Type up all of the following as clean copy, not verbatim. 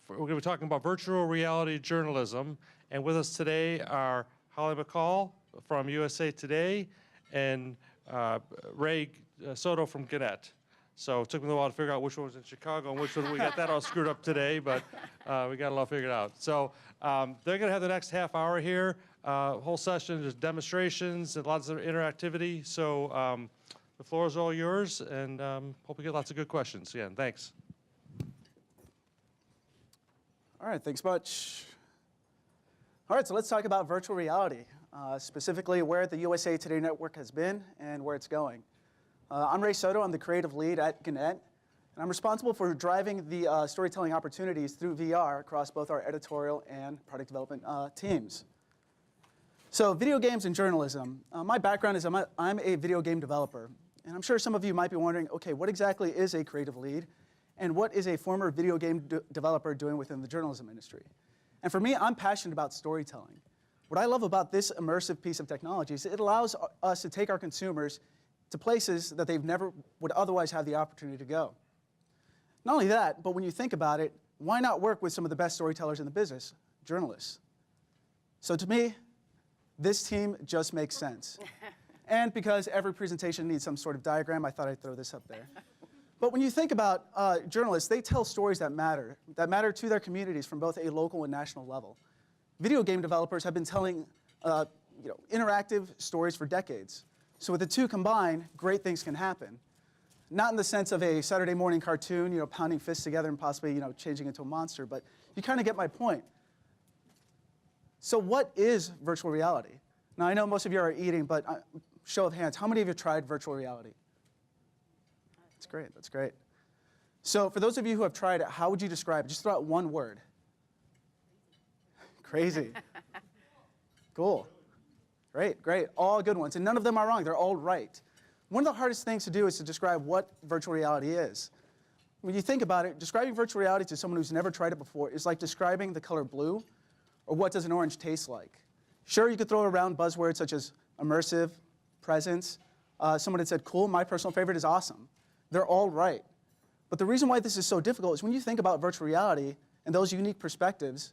We're going to be talking about virtual reality journalism. And with us today are Holly McCall from USA Today and Ray Soto from Gannett. So it took me a while to figure out which one was in Chicago and which one we got that all screwed up today, but we got it all figured out. So they're going to have the next half hour here. Whole session, there's demonstrations and lots of interactivity. So the floor is all yours, and hope we get lots of good questions. Again, thanks. All right, thanks much. All right, so let's talk about virtual reality, specifically where the USA Today network has been and where it's going. I'm Ray Soto. I'm the creative lead at Gannett, and I'm responsible for driving the storytelling opportunities through VR across both our editorial and product development teams. So video games and journalism. My background is I'm a video game developer, and I'm sure some of you might be wondering, okay, what exactly is a creative lead? And what is a former video game developer doing within the journalism industry? And for me, I'm passionate about storytelling. What I love about this immersive piece of technology is it allows us to take our consumers to places that they've never would otherwise have the opportunity to go. Not only that, but when you think about it, why not work with some of the best storytellers in the business, journalists? So to me, this team just makes sense. And because every presentation needs some sort of diagram, I thought I'd throw this up there. But when you think about journalists, they tell stories that matter to their communities from both a local and national level. Video game developers have been telling interactive stories for decades. So with the two combined, great things can happen. Not in the sense of a Saturday morning cartoon, pounding fists together and possibly, changing into a monster, but you kind of get my point. So what is virtual reality? Now, I know most of you are eating, but show of hands, how many of you have tried virtual reality? That's great, that's great. So for those of you who have tried it, how would you describe it? Just throw out one word. Crazy. Cool. Great, great. All good ones. And none of them are wrong. They're all right. One of the hardest things to do is to describe what virtual reality is. When you think about it, describing virtual reality to someone who's never tried it before is like describing the color blue or what does an orange taste like. Sure, you could throw around buzzwords such as immersive, presence. Someone had said cool. My personal favorite is awesome. They're all right. But the reason why this is so difficult is when you think about virtual reality and those unique perspectives,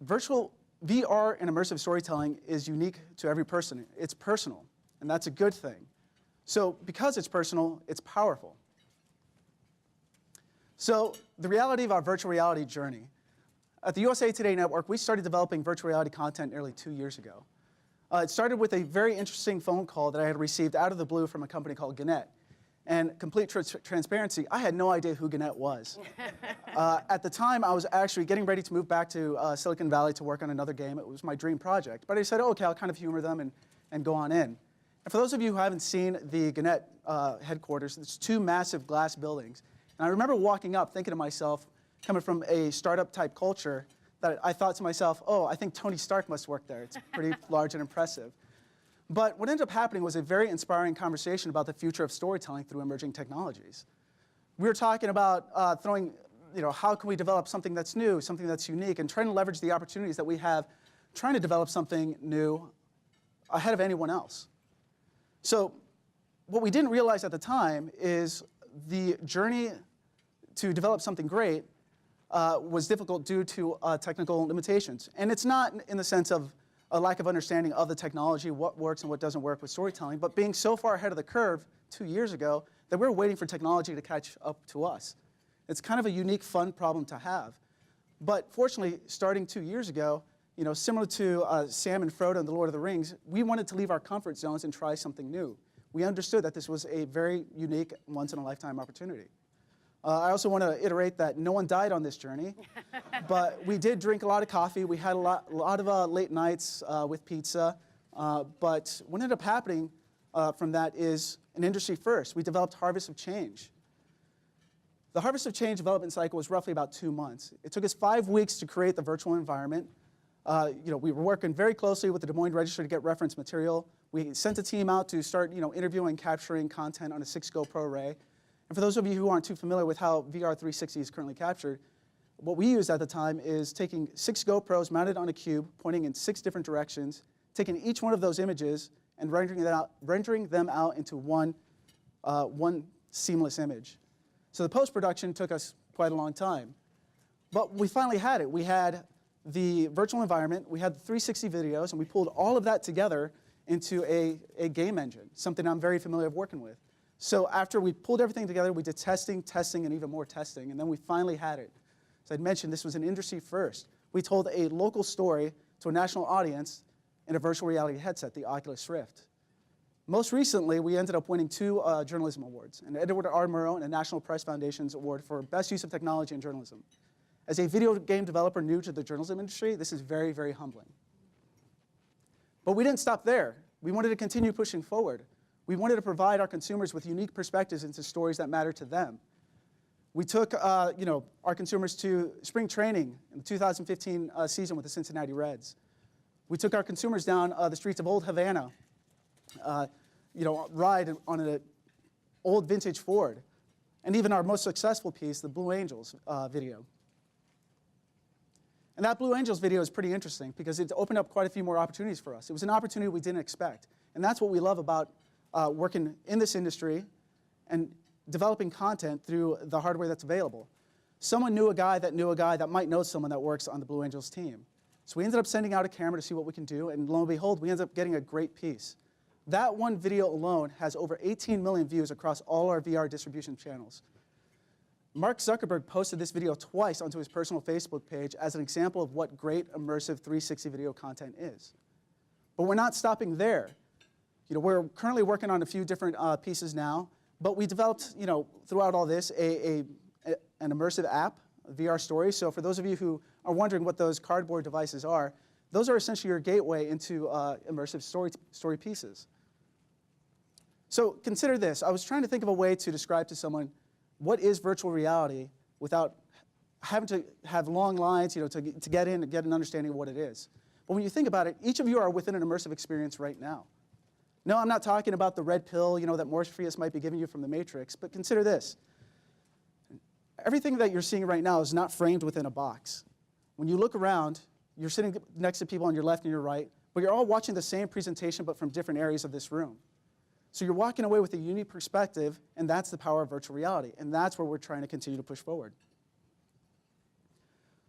virtual VR and immersive storytelling is unique to every person. It's personal, and that's a good thing. So because it's personal, it's powerful. So the reality of our virtual reality journey. At the USA Today Network, we started developing virtual reality content nearly 2 years ago. It started with a very interesting phone call that I had received out of the blue from a company called Gannett. And complete transparency, I had no idea who Gannett was. At the time, I was actually getting ready to move back to Silicon Valley to work on another game. It was my dream project. But I said, okay, I'll kind of humor them and go on in. And for those of you who haven't seen the Gannett headquarters, it's two massive glass buildings. And I remember walking up thinking to myself, coming from a startup type culture, that I thought to myself, oh, I think Tony Stark must work there. It's pretty large and impressive. But what ended up happening was a very inspiring conversation about the future of storytelling through emerging technologies. We were talking about how can we develop something that's new, something that's unique, and trying to leverage the opportunities that we have trying to develop something new ahead of anyone else. So what we didn't realize at the time is the journey to develop something great was difficult due to technical limitations. And it's not in the sense of a lack of understanding of the technology, what works and what doesn't work with storytelling, but being so far ahead of the curve 2 years ago that we're waiting for technology to catch up to us. It's kind of a unique, fun problem to have. But fortunately, starting 2 years ago, similar to Sam and Frodo in The Lord of the Rings, we wanted to leave our comfort zones and try something new. We understood that this was a very unique, once-in-a-lifetime opportunity. I also want to iterate that no one died on this journey, but we did drink a lot of coffee. We had a lot of late nights with pizza. But what ended up happening from that is an industry first. We developed Harvest of Change. The Harvest of Change development cycle was roughly about 2 months. It took us 5 weeks to create the virtual environment. We were working very closely with the Des Moines Register to get reference material. We sent a team out to start interviewing and capturing content on a 6 GoPro array. And for those of you who aren't too familiar with how VR 360 is currently captured, what we used at the time is taking 6 GoPros mounted on a cube, pointing in 6 different directions, taking each one of those images and rendering them out into one seamless image. So the post-production took us quite a long time. But we finally had it. We had the virtual environment, we had the 360 videos, and we pulled all of that together into a game engine, something I'm very familiar with working with. So after we pulled everything together, we did testing, and even more testing, and then we finally had it. As I'd mentioned, this was an industry first. We told a local story to a national audience in a virtual reality headset, the Oculus Rift. Most recently, we ended up winning 2 journalism awards, an Edward R. Murrow and a National Press Foundation's award for Best Use of Technology in Journalism. As a video game developer new to the journalism industry, this is very, very humbling. But we didn't stop there. We wanted to continue pushing forward. We wanted to provide our consumers with unique perspectives into stories that matter to them. We took our consumers to spring training in the 2015 season with the Cincinnati Reds. We took our consumers down the streets of Old Havana, ride on an old vintage Ford, and even our most successful piece, the Blue Angels video. And that Blue Angels video is pretty interesting because it opened up quite a few more opportunities for us. It was an opportunity we didn't expect. And that's what we love about working in this industry and developing content through the hardware that's available. Someone knew a guy that might know someone that works on the Blue Angels team. So we ended up sending out a camera to see what we can do, and lo and behold, we ended up getting a great piece. That one video alone has over 18 million views across all our VR distribution channels. Mark Zuckerberg posted this video twice onto his personal Facebook page as an example of what great immersive 360 video content is. But we're not stopping there. We're currently working on a few different pieces now, but we developed, throughout all this, an immersive app, a VR story. So for those of you who are wondering what those cardboard devices are, those are essentially your gateway into immersive story pieces. So consider this. I was trying to think of a way to describe to someone what is virtual reality without having to have long lines, to get in and get an understanding of what it is. But when you think about it, each of you are within an immersive experience right now. No, I'm not talking about the red pill, that Morpheus might be giving you from the Matrix, but consider this. Everything that you're seeing right now is not framed within a box. When you look around, you're sitting next to people on your left and your right, but you're all watching the same presentation but from different areas of this room. So you're walking away with a unique perspective, and that's the power of virtual reality, and that's where we're trying to continue to push forward.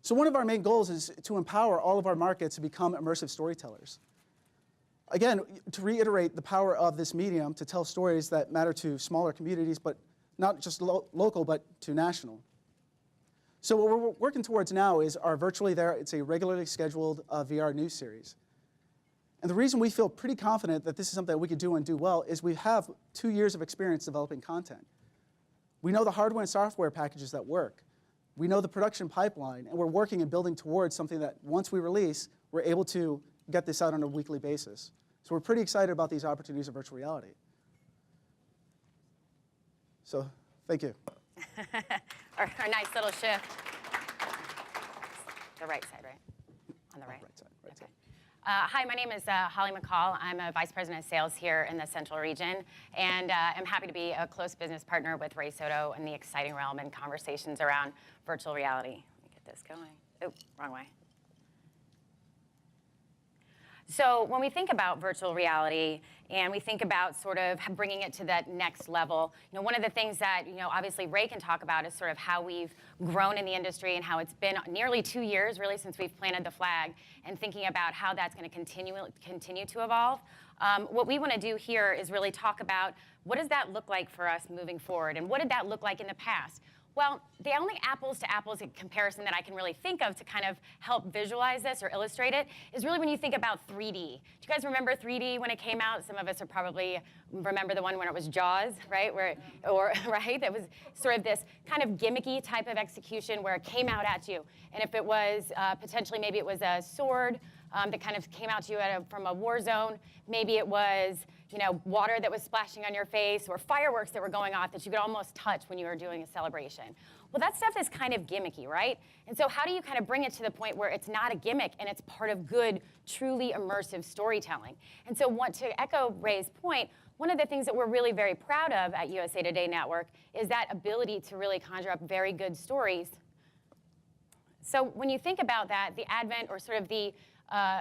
So one of our main goals is to empower all of our markets to become immersive storytellers. Again, to reiterate the power of this medium to tell stories that matter to smaller communities, but not just local, but to national. So what we're working towards now is our Virtually There. It's a regularly scheduled VR news series. And the reason we feel pretty confident that this is something that we could do and do well is we have 2 years of experience developing content. We know the hardware and software packages that work. We know the production pipeline, and we're working and building towards something that once we release, we're able to get this out on a weekly basis. So we're pretty excited about these opportunities of virtual reality. So thank you. our nice little shift. The right side, right? On the right. Right side. Right side. Hi, my name is Holly McCall. I'm a Vice President of Sales here in the Central Region, and I'm happy to be a close business partner with Ray Soto in the exciting realm and conversations around virtual reality. Let me get this going. Oh, wrong way. So when we think about virtual reality and we think about sort of bringing it to that next level, one of the things that, obviously Ray can talk about is sort of how we've grown in the industry and how it's been nearly 2 years, really, since we've planted the flag, and thinking about how that's going to continue to evolve. What we want to do here is really talk about what does that look like for us moving forward, and what did that look like in the past? Well, the only apples to apples comparison that I can really think of to kind of help visualize this or illustrate it is really when you think about 3D. Do you guys remember 3D when it came out? Some of us are probably remember the one when it was Jaws, right? Right? That was sort of this kind of gimmicky type of execution where it came out at you. And if it was potentially maybe it was a sword that kind of came out to you from a war zone, maybe it was water that was splashing on your face, or fireworks that were going off that you could almost touch when you were doing a celebration. Well, that stuff is kind of gimmicky, right? And so how do you kind of bring it to the point where it's not a gimmick and it's part of good, truly immersive storytelling? And so to echo Ray's point, one of the things that we're really very proud of at USA Today Network is that ability to really conjure up very good stories. So when you think about that, the advent or sort of the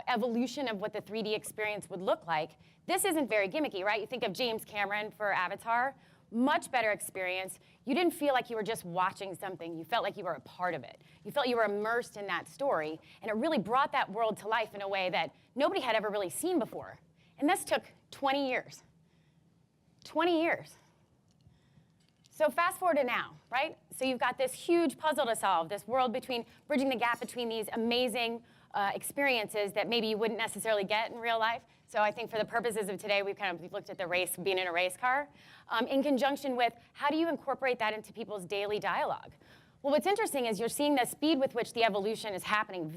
evolution of what the 3D experience would look like, this isn't very gimmicky, right? You think of James Cameron for Avatar. much better experience. You didn't feel like you were just watching something. You felt like you were a part of it. You felt you were immersed in that story, and it really brought that world to life in a way that nobody had ever really seen before. And this took 20 years. 20 years. So fast forward to now, right? So you've got this huge puzzle to solve, this world between, bridging the gap between these amazing experiences that maybe you wouldn't necessarily get in real life. So I think for the purposes of today, we've looked at the race, being in a race car, in conjunction with how do you incorporate that into people's daily dialogue? Well, what's interesting is you're seeing the speed with which the evolution is happening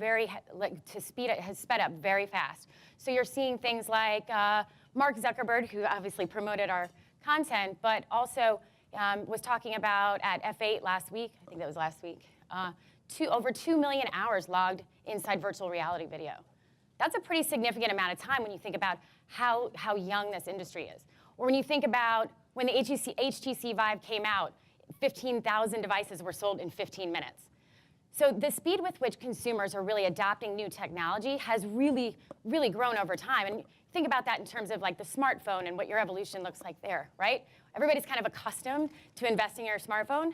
has sped up very fast. So you're seeing things like Mark Zuckerberg, who obviously promoted our content, but also was talking about at F8 last week, I think that was last week, over 2 million hours logged inside virtual reality video. That's a pretty significant amount of time when you think about how young this industry is. Or when you think about when the HTC Vive came out, 15,000 devices were sold in 15 minutes. So the speed with which consumers are really adopting new technology has really, really grown over time. And think about that in terms of like the smartphone and what your evolution looks like there, right? Everybody's kind of accustomed to investing in your smartphone.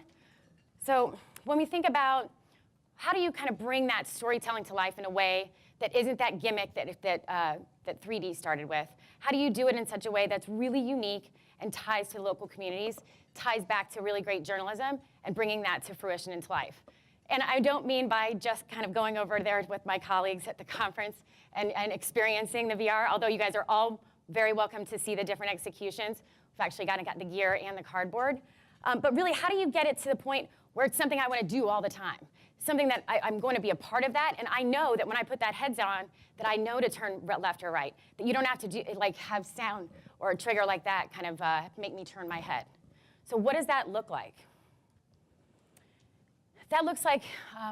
So when we think about how do you kind of bring that storytelling to life in a way that isn't that gimmick that 3D started with? How do you do it in such a way that's really unique and ties to local communities, ties back to really great journalism, and bringing that to fruition into life? And I don't mean by just kind of going over there with my colleagues at the conference and experiencing the VR, although you guys are all very welcome to see the different executions. We've actually got the gear and the cardboard. But really, how do you get it to the point where it's something I want to do all the time? Something that I'm going to be a part of that, and I know that when I put that headset on, that I know to turn left or right, that you don't have to do, like have sound or a trigger like that kind of make me turn my head. So what does that look like? That looks like,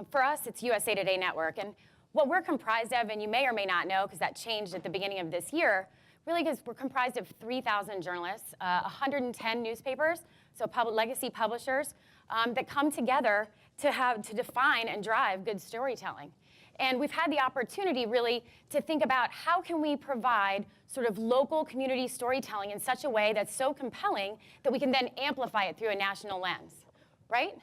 for us, it's USA Today Network. And what we're comprised of, and you may or may not know, because that changed at the beginning of this year, really because we're comprised of 3,000 journalists, 110 newspapers, so legacy publishers, that come together to define and drive good storytelling. And we've had the opportunity really to think about how can we provide sort of local community storytelling in such a way that's so compelling that we can then amplify it through a national lens, right?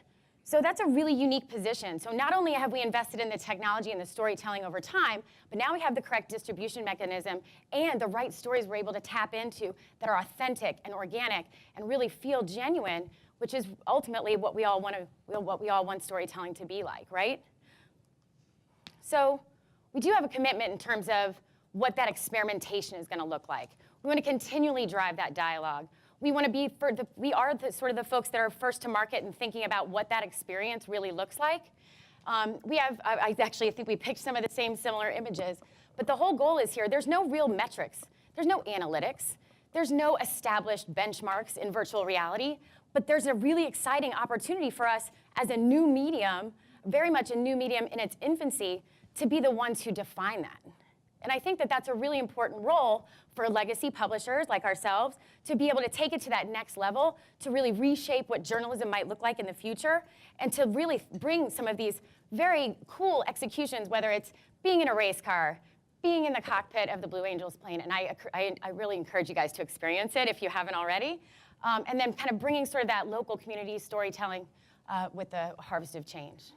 So that's a really unique position. So not only have we invested in the technology and the storytelling over time, but now we have the correct distribution mechanism and the right stories we're able to tap into that are authentic and organic and really feel genuine, which is ultimately what we all want storytelling to be like, right? So we do have a commitment in terms of what that experimentation is going to look like. We want to continually drive that dialogue. We want to be sort of the folks that are first to market and thinking about what that experience really looks like. I actually think we picked some of the same similar images, but the whole goal is here, there's no real metrics. There's no analytics. There's no established benchmarks in virtual reality, but there's a really exciting opportunity for us as a new medium, very much a new medium in its infancy, to be the ones who define that. And I think that that's a really important role for legacy publishers like ourselves to be able to take it to that next level, to really reshape what journalism might look like in the future, and to really bring some of these very cool executions, whether it's being in a race car, being in the cockpit of the Blue Angels plane, and I really encourage you guys to experience it if you haven't already, and then kind of bringing sort of that local community storytelling with the Harvest of Change.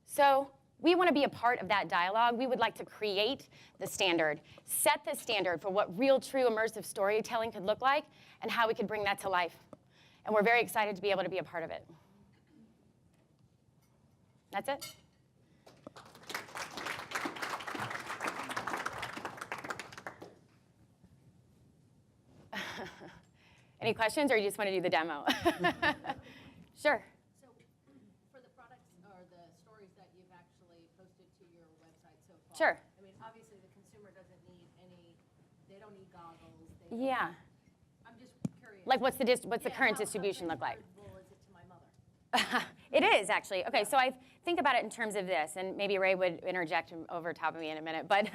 So we want to be a part of that dialogue. We would like to create the standard, set the standard for what real, true, immersive storytelling could look like and how we could bring that to life. And we're very excited to be able to be a part of it. That's it. Any questions, or you just want to do the demo? Sure. So, for the products or the stories that you've actually posted to your website so far, Sure. I mean, obviously the consumer doesn't need they don't need goggles. Yeah. I'm just curious. Like, what's the current distribution look like? How comparable is it to my mother? It is, actually. Okay, so I think about it in terms of this, and maybe Ray would interject over top of me in a minute, but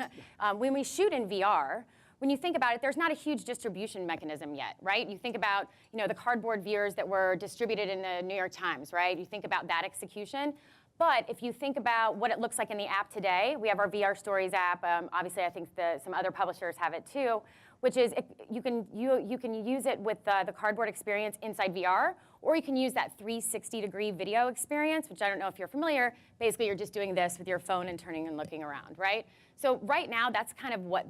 when we shoot in VR, when you think about it, there's not a huge distribution mechanism yet, right? You think about, the cardboard viewers that were distributed in the New York Times, right? You think about that execution. But if you think about what it looks like in the app today, we have our VR Stories app. Obviously, I think some other publishers have it too. which is you can use it with the cardboard experience inside VR, or you can use that 360-degree video experience, which I don't know if you're familiar. Basically, you're just doing this with your phone and turning and looking around, right? So right now, that's kind of what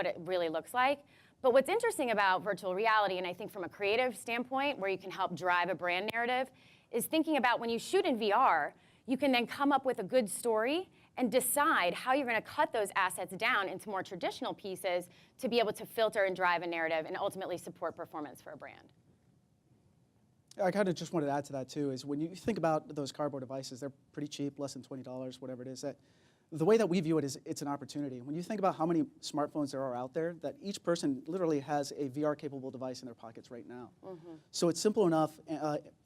it really looks like. But what's interesting about virtual reality, and I think from a creative standpoint, where you can help drive a brand narrative, is thinking about when you shoot in VR, you can then come up with a good story and decide how you're going to cut those assets down into more traditional pieces to be able to filter and drive a narrative and ultimately support performance for a brand. I kind of just wanted to add to that too, is when you think about those cardboard devices, they're pretty cheap, less than $20, whatever it is. The way that we view it is it's an opportunity. When you think about how many smartphones there are out there, that each person literally has a VR-capable device in their pockets right now. So it's simple enough,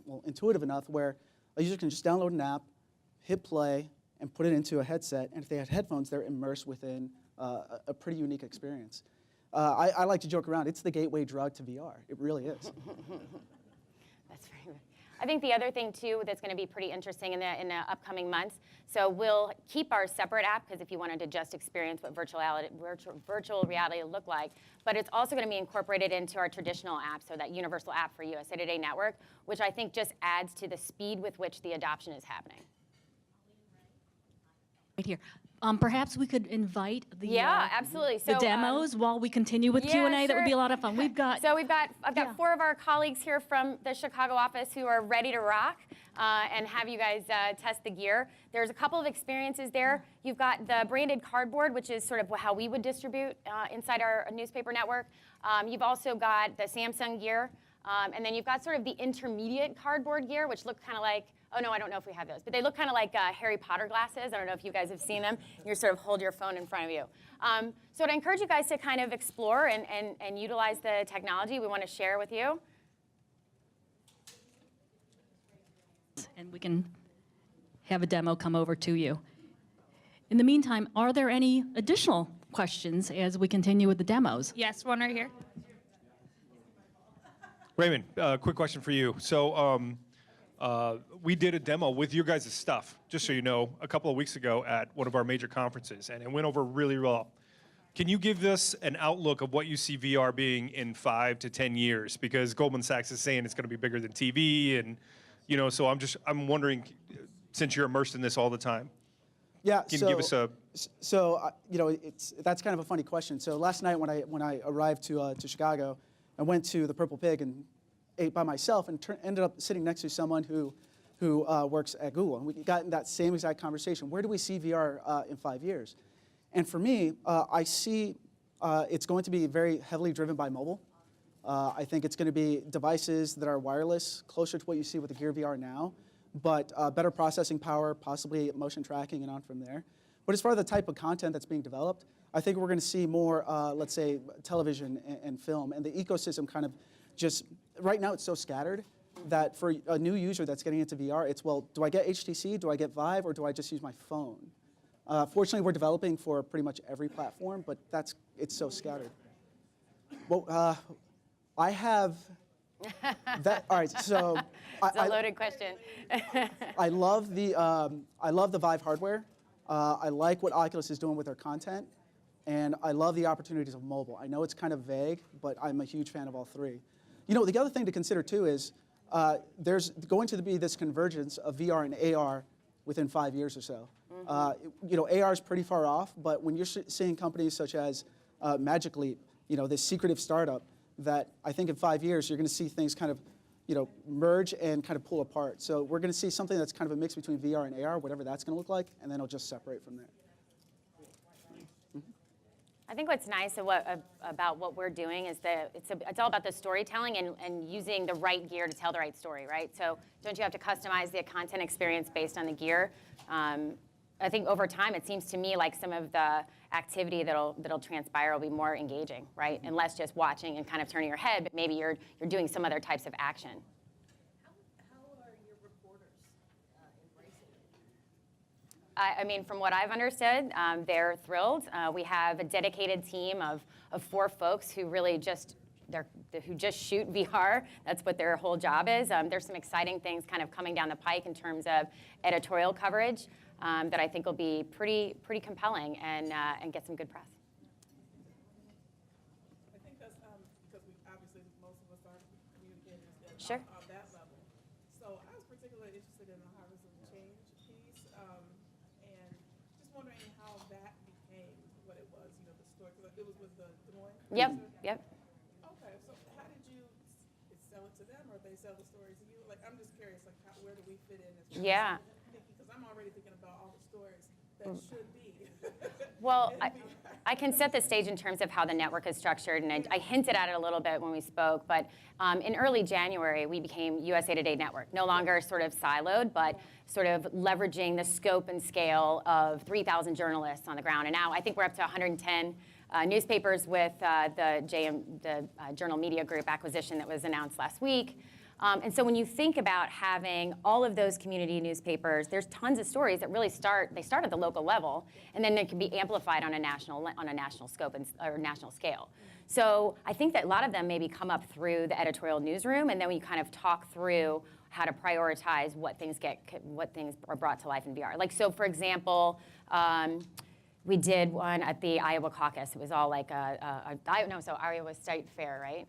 well, intuitive enough, where a user can just download an app, hit play, and put it into a headset. And if they had headphones, they're immersed within a pretty unique experience. I like to joke around. It's the gateway drug to VR. It really is. That's very good. I think the other thing too that's going to be pretty interesting in the upcoming months. So we'll keep our separate app, because if you wanted to just experience what virtual reality look like, but it's also going to be incorporated into our traditional app, so that universal app for USA Today Network, which I think just adds to the speed with which the adoption is happening. Right here. Perhaps we could invite the absolutely. So, the demos while we continue with Q&A. sure. That would be a lot of fun. We've got I've got 4 of our colleagues here from the Chicago office who are ready to rock and have you guys test the gear. There's a couple of experiences there. You've got the branded cardboard, which is sort of how we would distribute inside our newspaper network. You've also got the Samsung gear, and then you've got sort of the intermediate cardboard gear, which look kind of like, oh no, I don't know if we have those, but they look kind of like Harry Potter glasses. I don't know if you guys have seen them. You sort of hold your phone in front of you. So I'd encourage you guys to kind of explore and utilize the technology we want to share with you. and we can have a demo come over to you. In the meantime, are there any additional questions as we continue with the demos? Yes, one right here. Raymond, quick question for you. So we did a demo with your guys' stuff, just so you know, a couple of weeks ago at one of our major conferences, and it went over really well. Can you give us an outlook of what you see VR being in 5 to 10 years? Because Goldman Sachs is saying it's going to be bigger than TV, and so I'm wondering, since you're immersed in this all the time, yeah, can you give us a? So that's kind of a funny question. So last night when I arrived to Chicago, I went to the Purple Pig and ate by myself, and ended up sitting next to someone who works at Google, and we got in that same exact conversation. Where do we see VR in 5 years? And for me, I see it's going to be very heavily driven by mobile. I think it's going to be devices that are wireless, closer to what you see with the Gear VR now, but better processing power, possibly motion tracking, and on from there. But as far as the type of content that's being developed, I think we're going to see more, let's say, television and film, and the ecosystem kind of just, right now it's so scattered that for a new user that's getting into VR, it's, well, do I get HTC, do I get Vive, or do I just use my phone? Fortunately, we're developing for pretty much every platform, but it's so scattered. Well, I have that. All right, so It's a loaded question. I love the Vive hardware. I like what Oculus is doing with their content, and I love the opportunities of mobile. I know it's kind of vague, but I'm a huge fan of all three. You know, the other thing to consider too is there's going to be this convergence of VR and AR within 5 years or so. You know, AR is pretty far off, but when you're seeing companies such as Magic Leap, you know, this secretive startup, that I think in 5 years you're going to see things kind of, you know, merge and kind of pull apart. So we're going to see something that's kind of a mix between VR and AR, whatever that's going to look like, and then it'll just separate from there. I think what's nice about what we're doing is that it's all about the storytelling and using the right gear to tell the right story, right? So don't you have to customize the content experience based on the gear? I think over time, it seems to me like some of the activity that'll transpire will be more engaging, right? And less just watching and kind of turning your head, but maybe you're doing some other types of action. How are your reporters embracing it? I mean, from what I've understood, they're thrilled. We have a dedicated team of 4 folks who really just shoot VR. That's what their whole job is. There's some exciting things kind of coming down the pike in terms of editorial coverage that I think will be pretty compelling and get some good press. Sure. on that level. So I was particularly interested in the Harvest of Change piece, and just wondering how that became what it was, the story, because it was with the Des Moines. Yep, Producer. yep. Okay, so how did you sell it to them, or they sell the story to you? Like, I'm just curious, like, where do we fit in as far Yeah. as thinking, because I'm already thinking about all the stories that should be. Well, I can set the stage in terms of how the network is structured, and I hinted at it a little bit when we spoke, but in early January, we became USA Today Network, no longer sort of siloed, but sort of leveraging the scope and scale of 3,000 journalists on the ground. And now I think we're up to 110 newspapers with the Journal Media Group acquisition that was announced last week. And so when you think about having all of those community newspapers, there's tons of stories that really start at the local level, and then they can be amplified on a national scope or national scale. So I think that a lot of them maybe come up through the editorial newsroom, and then we kind of talk through how to prioritize what things are brought to life in VR. Like, so for example, we did one at the Iowa caucus. It was all like Iowa State Fair, right?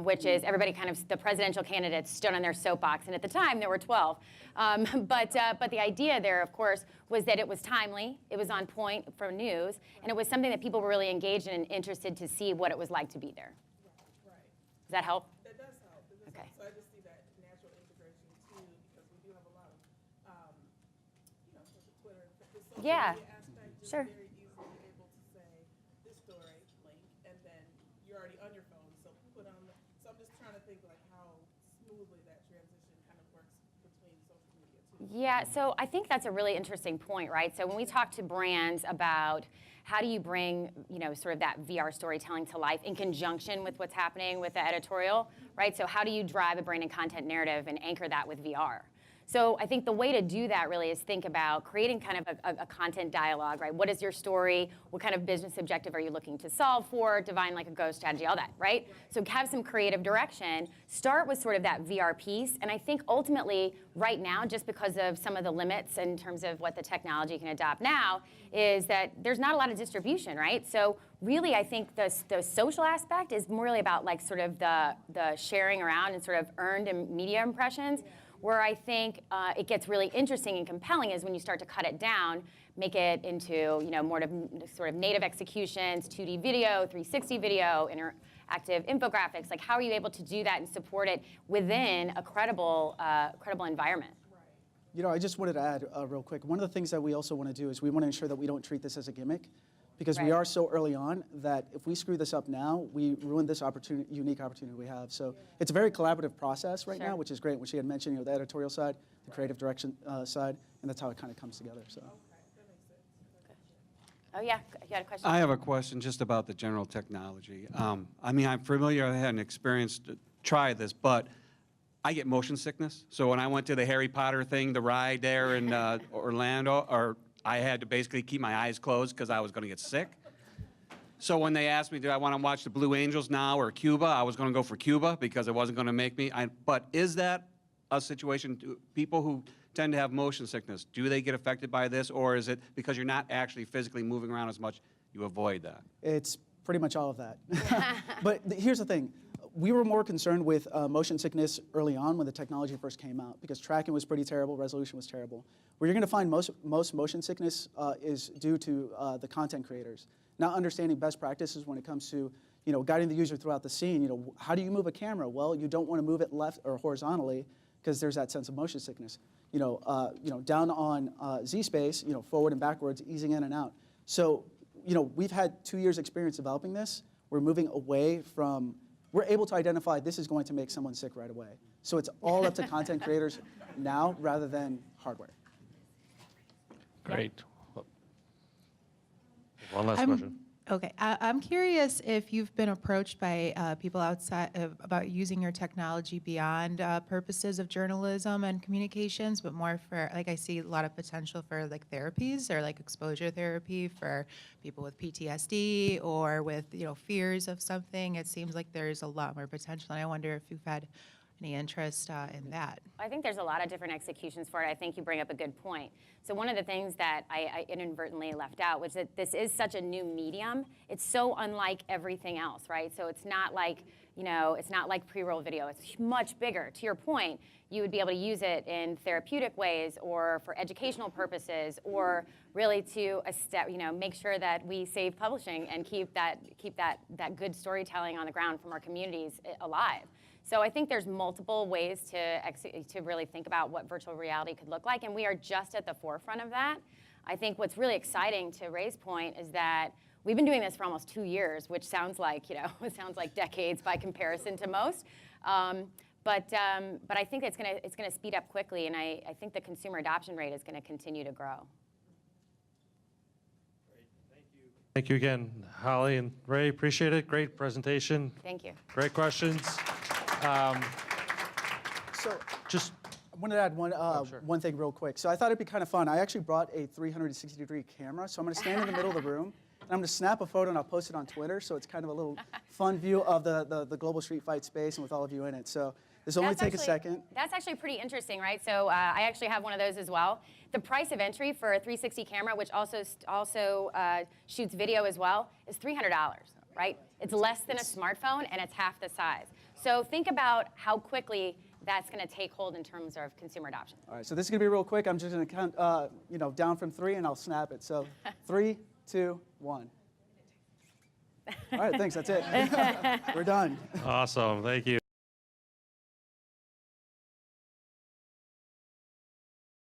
Which is everybody kind of, the presidential candidates stood on their soapbox, and at the time there were 12. But the idea there, of course, was that it was timely, it was on point for news, and it was something that people were really engaged in and interested to see what it was like to be there. Right. Does that help? That does help. Okay. So I just see that natural integration too, because we do have a lot of, with the Twitter, the social Yeah. media aspect, it's Sure. very easily able to say this story link, and then you're already on your phone. So put on. So I'm just trying to think like how smoothly that transition kind of works between social media too. Yeah, so I think that's a really interesting point, right? So when we talk to brands about how do you bring, sort of that VR storytelling to life in conjunction with what's happening with the editorial, right? So how do you drive a brand and content narrative and anchor that with VR? So I think the way to do that really is think about creating kind of a content dialogue, right? What is your story? What kind of business objective are you looking to solve for? Define like a go strategy, all that, right? So have some creative direction. Start with sort of that VR piece. And I think ultimately, right now, just because of some of the limits in terms of what the technology can adopt now, is that there's not a lot of distribution, right? So really, I think the social aspect is more really about like sort of the sharing around and sort of earned media impressions. Where I think it gets really interesting and compelling is when you start to cut it down, make it into more sort of native executions, 2D video, 360 video, interactive infographics. Like, how are you able to do that and support it within a credible environment? I just wanted to add real quick. One of the things that we also want to do is we want to ensure that we don't treat this as a gimmick, because we Right. are so early on that if we screw this up now, we ruin this unique opportunity we have. So it's a very collaborative process right Sure. now, which is great. Which she had mentioned, the editorial side, the creative direction side, and that's how it kind of comes together. So. Oh yeah, you had a question? I have a question just about the general technology. I mean, I'm familiar, I had an experience to try this, but I get motion sickness. So when I went to the Harry Potter thing, the ride there in Orlando, I had to basically keep my eyes closed because I was going to get sick. So when they asked me, do I want to watch the Blue Angels now or Cuba, I was going to go for Cuba because it wasn't going to make me. But is that a situation, people who tend to have motion sickness, do they get affected by this, or is it because you're not actually physically moving around as much, you avoid that? It's pretty much all of that. But here's the thing. We were more concerned with motion sickness early on when the technology first came out, because tracking was pretty terrible, resolution was terrible. Where you're going to find most motion sickness is due to the content creators not understanding best practices when it comes to guiding the user throughout the scene. How do you move a camera? Well, you don't want to move it left or horizontally because there's that sense of motion sickness. Down on Z space, forward and backwards, easing in and out. So we've had 2 years experience developing this. We're moving away from. We're able to identify this is going to make someone sick right away. So it's all up to content creators now rather than hardware. Great. One last question. Okay, I'm curious if you've been approached by people outside about using your technology beyond purposes of journalism and communications, but more for, like, I see a lot of potential for like therapies or like exposure therapy for people with PTSD or with fears of something. It seems like there's a lot more potential, and I wonder if you've had any interest in that. I think there's a lot of different executions for it. I think you bring up a good point. So one of the things that I inadvertently left out was that this is such a new medium. It's so unlike everything else, right? So it's not like you know, it's not like pre-roll video. It's much bigger. To your point, you would be able to use it in therapeutic ways or for educational purposes, or really to you know, make sure that we save publishing and keep that good storytelling on the ground from our communities alive. So I think there's multiple ways to really think about what virtual reality could look like, and we are just at the forefront of that. I think what's really exciting, to Ray's point, is that we've been doing this for almost 2 years, which sounds like, you know, it sounds like decades by comparison to most. But I think it's gonna speed up quickly, and I think the consumer adoption rate is gonna continue to grow. Thank you again, Holly and Ray. Appreciate it. Great presentation. Thank you. Great questions. So Just I wanted to add sure. one thing real quick. So I thought it'd be kind of fun. I actually brought a 360-degree camera. So I'm going to stand in the middle of the room, and I'm going to snap a photo, and I'll post it on Twitter. So it's kind of a little fun view of the global street fight space and with all of you in it. So this will only take a second. That's actually pretty interesting, right? So I actually have one of those as well. The price of entry for a 360 camera, which also shoots video as well, is $300, right? It's less than a smartphone, and it's half the size. So think about how quickly that's going to take hold in terms of consumer adoption. All right, so this is going to be real quick. I'm just going to count, you know, down from 3, and I'll snap it. So 3, 2, 1. All right, thanks. That's it. We're done. awesome. Thank you.